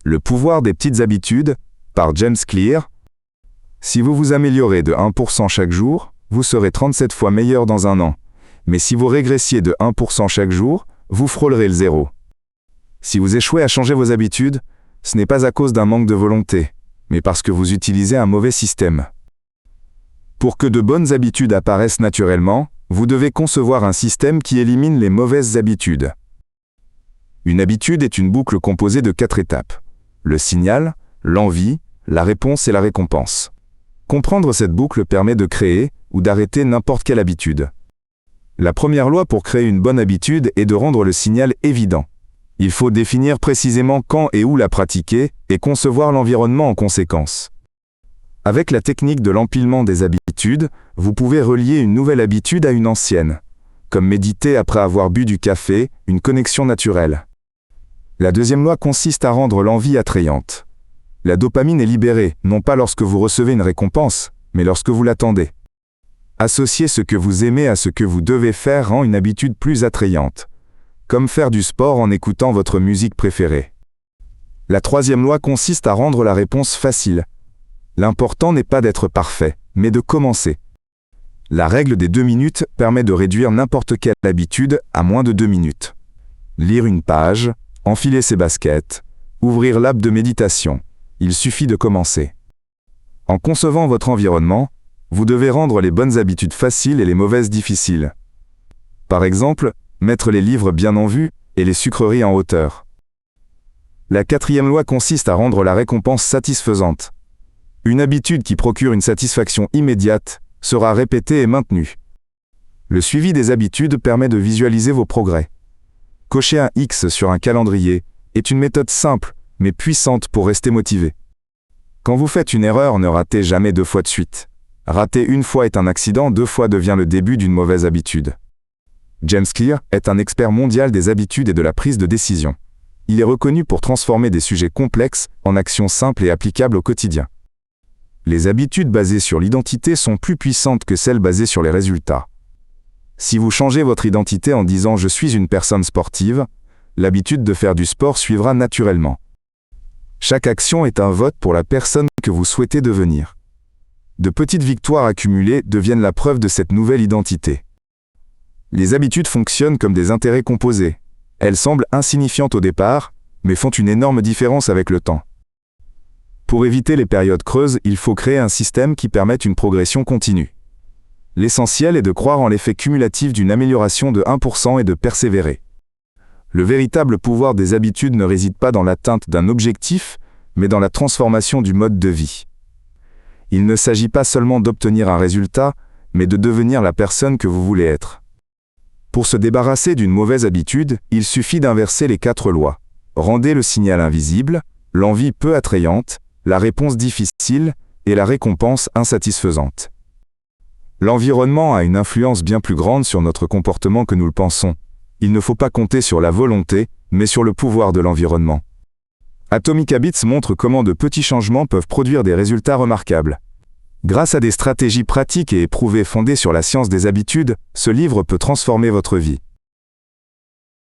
Le pouvoir des petites habitudes, par James Clear. Si vous vous améliorez de 1% chaque jour, vous serez 37 fois meilleur dans un an. Mais si vous régressiez de 1% chaque jour, vous frôlerez le zéro. Si vous échouez à changer vos habitudes, ce n'est pas à cause d'un manque de volonté, mais parce que vous utilisez un mauvais système. Pour que de bonnes habitudes apparaissent naturellement, vous devez concevoir un système qui élimine les mauvaises habitudes. Une habitude est une boucle composée de 4 étapes. Le signal, l'envie, la réponse et la récompense. Comprendre cette boucle permet de créer ou d'arrêter n'importe quelle habitude. La première loi pour créer une bonne habitude est de rendre le signal évident. Il faut définir précisément quand et où la pratiquer et concevoir l'environnement en conséquence. Avec la technique de l'empilement des habitudes, vous pouvez relier une nouvelle habitude à une ancienne, comme méditer après avoir bu du café, une connexion naturelle. La deuxième loi consiste à rendre l'envie attrayante. La dopamine est libérée, non pas lorsque vous recevez une récompense, mais lorsque vous l'attendez. Associer ce que vous aimez à ce que vous devez faire rend une habitude plus attrayante, comme faire du sport en écoutant votre musique préférée. La troisième loi consiste à rendre la réponse facile. L'important n'est pas d'être parfait, mais de commencer. La règle des 2 minutes permet de réduire n'importe quelle habitude à moins de 2 minutes. Lire une page, enfiler ses baskets, ouvrir l'app de méditation. Il suffit de commencer. En concevant votre environnement, vous devez rendre les bonnes habitudes faciles et les mauvaises difficiles. Par exemple, mettre les livres bien en vue et les sucreries en hauteur. La quatrième loi consiste à rendre la récompense satisfaisante. Une habitude qui procure une satisfaction immédiate sera répétée et maintenue. Le suivi des habitudes permet de visualiser vos progrès. Cocher un X sur un calendrier est une méthode simple, mais puissante pour rester motivé. Quand vous faites une erreur, ne ratez jamais 2 fois de suite. Rater une fois est un accident, 2 fois devient le début d'une mauvaise habitude. James Clear est un expert mondial des habitudes et de la prise de décision. Il est reconnu pour transformer des sujets complexes en actions simples et applicables au quotidien. Les habitudes basées sur l'identité sont plus puissantes que celles basées sur les résultats. Si vous changez votre identité en disant « je suis une personne sportive », l'habitude de faire du sport suivra naturellement. Chaque action est un vote pour la personne que vous souhaitez devenir. De petites victoires accumulées deviennent la preuve de cette nouvelle identité. Les habitudes fonctionnent comme des intérêts composés. Elles semblent insignifiantes au départ, mais font une énorme différence avec le temps. Pour éviter les périodes creuses, il faut créer un système qui permette une progression continue. L'essentiel est de croire en l'effet cumulatif d'une amélioration de 1% et de persévérer. Le véritable pouvoir des habitudes ne réside pas dans l'atteinte d'un objectif, mais dans la transformation du mode de vie. Il ne s'agit pas seulement d'obtenir un résultat, mais de devenir la personne que vous voulez être. Pour se débarrasser d'une mauvaise habitude, il suffit d'inverser les 4 lois. Rendez le signal invisible, l'envie peu attrayante, la réponse difficile et la récompense insatisfaisante. L'environnement a une influence bien plus grande sur notre comportement que nous le pensons. Il ne faut pas compter sur la volonté, mais sur le pouvoir de l'environnement. Atomic Habits montre comment de petits changements peuvent produire des résultats remarquables. Grâce à des stratégies pratiques et éprouvées fondées sur la science des habitudes, ce livre peut transformer votre vie.